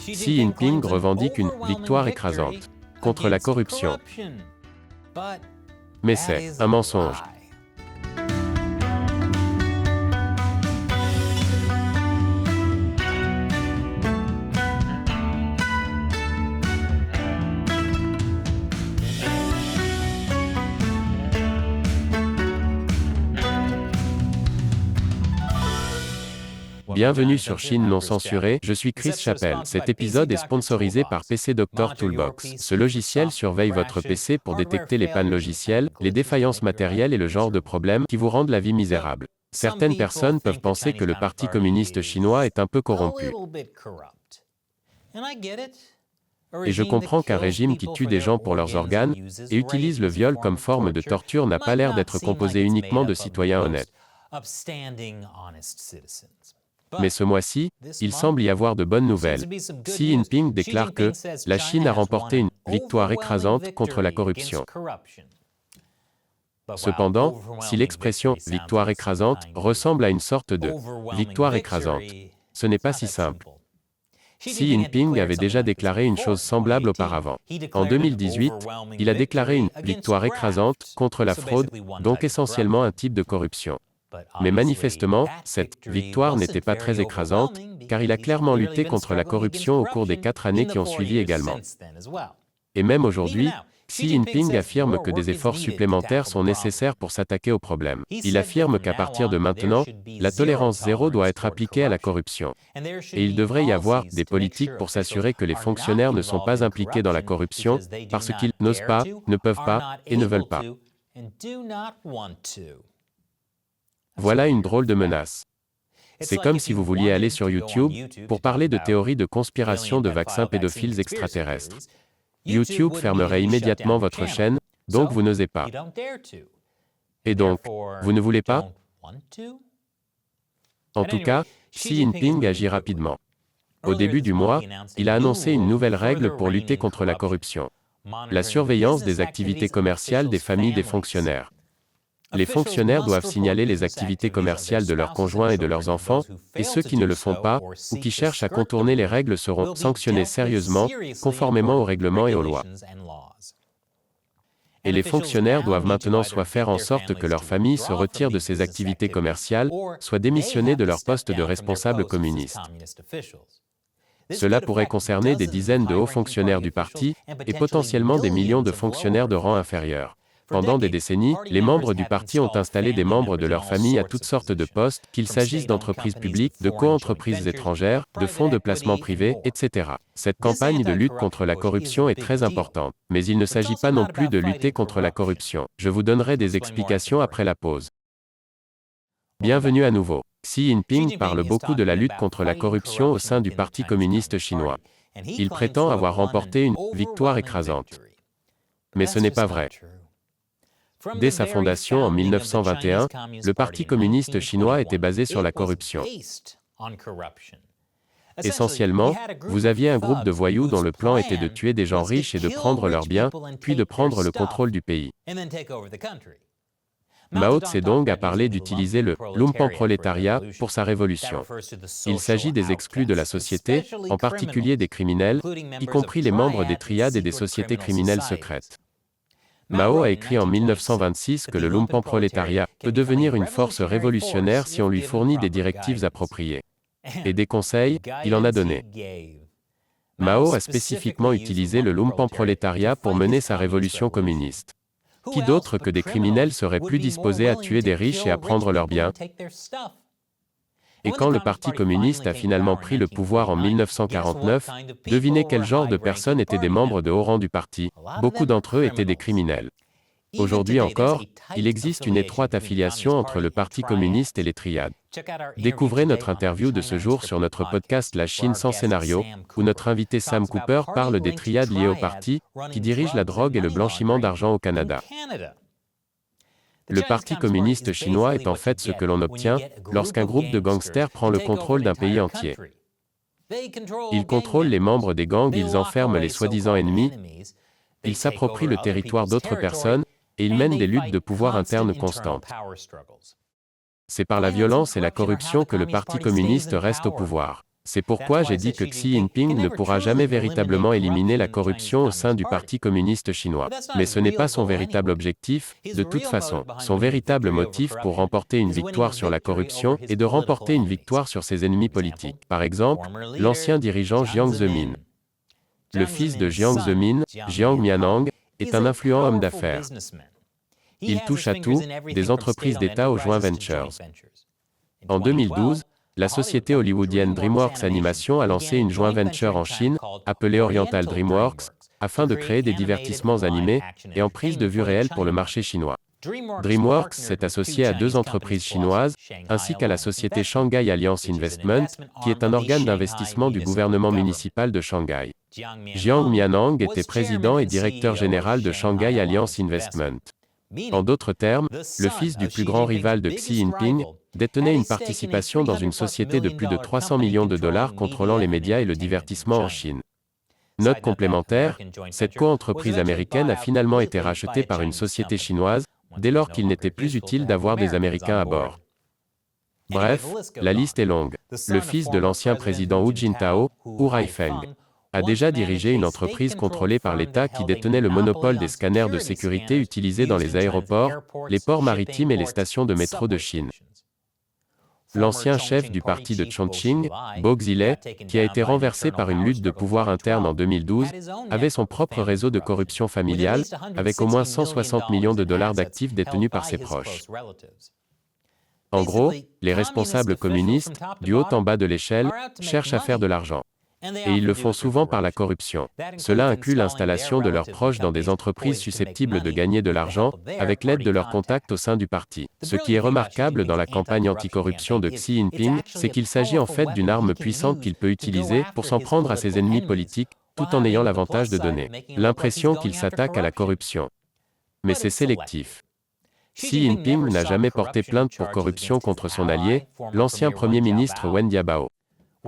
Xi Jinping revendique une victoire écrasante contre la corruption. Mais c'est un mensonge. Bienvenue sur Chine non censurée, je suis Chris Chappell. Cet épisode est sponsorisé par PC Doctor Toolbox. Ce logiciel surveille votre PC pour détecter les pannes logicielles, les défaillances matérielles et le genre de problèmes qui vous rendent la vie misérable. Certaines personnes peuvent penser que le Parti communiste chinois est un peu corrompu. Et je comprends qu'un régime qui tue des gens pour leurs organes et utilise le viol comme forme de torture n'a pas l'air d'être composé uniquement de citoyens honnêtes. Mais ce mois-ci, il semble y avoir de bonnes nouvelles. Xi Jinping déclare que la Chine a remporté une victoire écrasante contre la corruption. Cependant, si l'expression « victoire écrasante » ressemble à une sorte de « victoire écrasante », ce n'est pas si simple. Xi Jinping avait déjà déclaré une chose semblable auparavant. En 2018, il a déclaré une « victoire écrasante » contre la fraude, donc essentiellement un type de corruption. Mais manifestement, cette victoire n'était pas très écrasante, car il a clairement lutté contre la corruption au cours des 4 années qui ont suivi également. Et même aujourd'hui, Xi Jinping affirme que des efforts supplémentaires sont nécessaires pour s'attaquer au problème. Il affirme qu'à partir de maintenant, la tolérance zéro doit être appliquée à la corruption. Et il devrait y avoir des politiques pour s'assurer que les fonctionnaires ne sont pas impliqués dans la corruption, parce qu'ils n'osent pas, ne peuvent pas, et ne veulent pas. Voilà une drôle de menace. C'est comme si vous vouliez aller sur YouTube pour parler de théories de conspiration de vaccins pédophiles extraterrestres. YouTube fermerait immédiatement votre chaîne, donc vous n'osez pas. Et donc, vous ne voulez pas? En tout cas, Xi Jinping agit rapidement. Au début du mois, il a annoncé une nouvelle règle pour lutter contre la corruption. La surveillance des activités commerciales des familles des fonctionnaires. Les fonctionnaires doivent signaler les activités commerciales de leurs conjoints et de leurs enfants, et ceux qui ne le font pas, ou qui cherchent à contourner les règles seront sanctionnés sérieusement, conformément aux règlements et aux lois. Et les fonctionnaires doivent maintenant soit faire en sorte que leur famille se retire de ces activités commerciales, soit démissionner de leur poste de responsable communiste. Cela pourrait concerner des dizaines de hauts fonctionnaires du parti, et potentiellement des millions de fonctionnaires de rang inférieur. Pendant des décennies, les membres du parti ont installé des membres de leur famille à toutes sortes de postes, qu'il s'agisse d'entreprises publiques, de co-entreprises étrangères, de fonds de placement privés, etc. Cette campagne de lutte contre la corruption est très importante. Mais il ne s'agit pas non plus de lutter contre la corruption. Je vous donnerai des explications après la pause. Bienvenue à nouveau. Xi Jinping parle beaucoup de la lutte contre la corruption au sein du Parti communiste chinois. Il prétend avoir remporté une victoire écrasante. Mais ce n'est pas vrai. Dès sa fondation en 1921, le Parti communiste chinois était basé sur la corruption. Essentiellement, vous aviez un groupe de voyous dont le plan était de tuer des gens riches et de prendre leurs biens, puis de prendre le contrôle du pays. Mao Tse-tung a parlé d'utiliser le lumpenprolétariat pour sa révolution. Il s'agit des exclus de la société, en particulier des criminels, y compris les membres des triades et des sociétés criminelles secrètes. Mao a écrit en 1926 que le lumpenprolétariat peut devenir une force révolutionnaire si on lui fournit des directives appropriées. Et des conseils, il en a donné. Mao a spécifiquement utilisé le lumpenprolétariat pour mener sa révolution communiste. Qui d'autre que des criminels serait plus disposé à tuer des riches et à prendre leurs biens? Et quand le Parti communiste a finalement pris le pouvoir en 1949, devinez quel genre de personnes étaient des membres de haut rang du parti. Beaucoup d'entre eux étaient des criminels. Aujourd'hui encore, il existe une étroite affiliation entre le Parti communiste et les triades. Découvrez notre interview de ce jour sur notre podcast La Chine sans scénario, où notre invité Sam Cooper parle des triades liées au parti, qui dirigent la drogue et le blanchiment d'argent au Canada. Le Parti communiste chinois est en fait ce que l'on obtient lorsqu'un groupe de gangsters prend le contrôle d'un pays entier. Ils contrôlent les membres des gangs, ils enferment les soi-disant ennemis, ils s'approprient le territoire d'autres personnes, et ils mènent des luttes de pouvoir internes constantes. C'est par la violence et la corruption que le Parti communiste reste au pouvoir. C'est pourquoi j'ai dit que Xi Jinping ne pourra jamais véritablement éliminer la corruption au sein du Parti communiste chinois. Mais ce n'est pas son véritable objectif, de toute façon. Son véritable motif pour remporter une victoire sur la corruption est de remporter une victoire sur ses ennemis politiques. Par exemple, l'ancien dirigeant Jiang Zemin. Le fils de Jiang Zemin, Jiang Mianhong, est un influent homme d'affaires. Il touche à tout, des entreprises d'État aux joint ventures. En 2012, la société hollywoodienne DreamWorks Animation a lancé une joint venture en Chine, appelée Oriental DreamWorks, afin de créer des divertissements animés et en prise de vue réelle pour le marché chinois. DreamWorks s'est associé à 2 entreprises chinoises, ainsi qu'à la société Shanghai Alliance Investment, qui est un organe d'investissement du gouvernement municipal de Shanghai. Jiang Mianhong était président et directeur général de Shanghai Alliance Investment. En d'autres termes, le fils du plus grand rival de Xi Jinping détenait une participation dans une société de plus de 300 millions de dollars contrôlant les médias et le divertissement en Chine. Note complémentaire, cette coentreprise américaine a finalement été rachetée par une société chinoise, dès lors qu'il n'était plus utile d'avoir des Américains à bord. Bref, la liste est longue. Le fils de l'ancien président Hu Jintao, Hu Haifeng, a déjà dirigé une entreprise contrôlée par l'État qui détenait le monopole des scanners de sécurité utilisés dans les aéroports, les ports maritimes et les stations de métro de Chine. L'ancien chef du parti de Chongqing, Bo Xilai, qui a été renversé par une lutte de pouvoir interne en 2012, avait son propre réseau de corruption familiale, avec au moins 160 millions de dollars d'actifs détenus par ses proches. En gros, les responsables communistes, du haut en bas de l'échelle, cherchent à faire de l'argent. Et ils le font souvent par la corruption. Cela inclut l'installation de leurs proches dans des entreprises susceptibles de gagner de l'argent, avec l'aide de leurs contacts au sein du parti. Ce qui est remarquable dans la campagne anticorruption de Xi Jinping, c'est qu'il s'agit en fait d'une arme puissante qu'il peut utiliser pour s'en prendre à ses ennemis politiques, tout en ayant l'avantage de donner l'impression qu'il s'attaque à la corruption. Mais c'est sélectif. Xi Jinping n'a jamais porté plainte pour corruption contre son allié, l'ancien Premier ministre Wen Jiabao.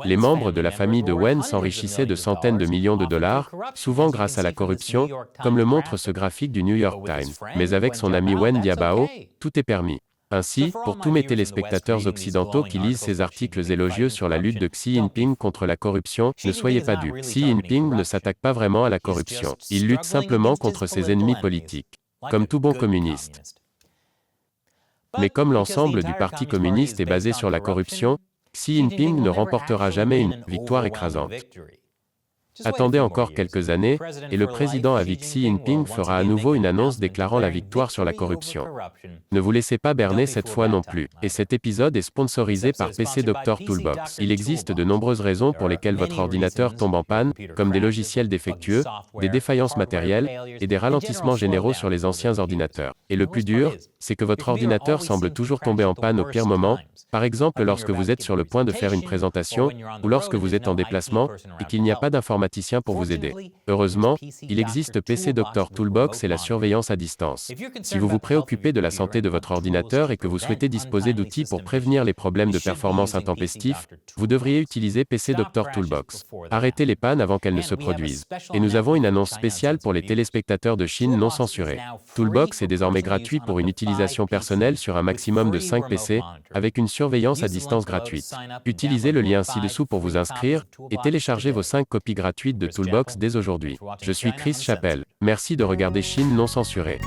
Les membres de la famille de Wen s'enrichissaient de centaines de millions de dollars, souvent grâce à la corruption, comme le montre ce graphique du New York Times. Mais avec son ami Wen Jiabao, tout est permis. Ainsi, pour tous mes téléspectateurs occidentaux qui lisent ces articles élogieux sur la lutte de Xi Jinping contre la corruption, ne soyez pas dupes. Xi Jinping ne s'attaque pas vraiment à la corruption. Il lutte simplement contre ses ennemis politiques, comme tout bon communiste. Mais comme l'ensemble du Parti communiste est basé sur la corruption, Xi Jinping ne remportera jamais une victoire écrasante. Attendez encore quelques années, et le président à vie Xi Jinping fera à nouveau une annonce déclarant la victoire sur la corruption. Ne vous laissez pas berner cette fois non plus. Et cet épisode est sponsorisé par PC Doctor Toolbox. Il existe de nombreuses raisons pour lesquelles votre ordinateur tombe en panne, comme des logiciels défectueux, des défaillances matérielles, et des ralentissements généraux sur les anciens ordinateurs. Et le plus dur, c'est que votre ordinateur semble toujours tomber en panne au pire moment, par exemple lorsque vous êtes sur le point de faire une présentation, ou lorsque vous êtes en déplacement, et qu'il n'y a pas d'informaticien pour vous aider. Heureusement, il existe PC Doctor Toolbox et la surveillance à distance. Si vous vous préoccupez de la santé de votre ordinateur et que vous souhaitez disposer d'outils pour prévenir les problèmes de performance intempestifs, vous devriez utiliser PC Doctor Toolbox. Arrêtez les pannes avant qu'elles ne se produisent. Et nous avons une annonce spéciale pour les téléspectateurs de Chine non censurés. Toolbox est désormais gratuit pour une utilisation personnelle sur un maximum de 5 PC, avec une surveillance à distance gratuite. Utilisez le lien ci-dessous pour vous inscrire et télécharger vos 5 copies gratuites de Toolbox dès aujourd'hui. Je suis Chris Chappell. Merci de regarder Chine non censurée.